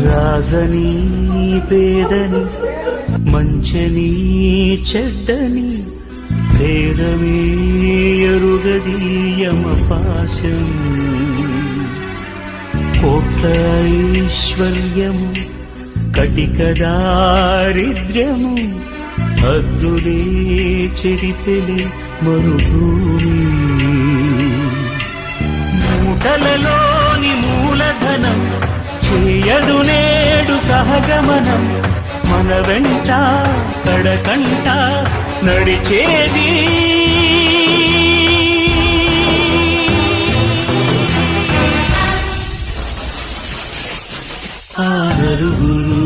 రాజని పేదని మంచని చెడ్డని భేదమే ఎరుగదీయమ పాశం కోట్ల ఐశ్వర్యము కటిక దారిద్ర్యము హద్దులే చెరిపెలి మరుభూమి మూటలలోని మూలధనం చేయడు నేడు సహగమనం మన వెంట కడకంట నడిచేది ఆ నలుగురు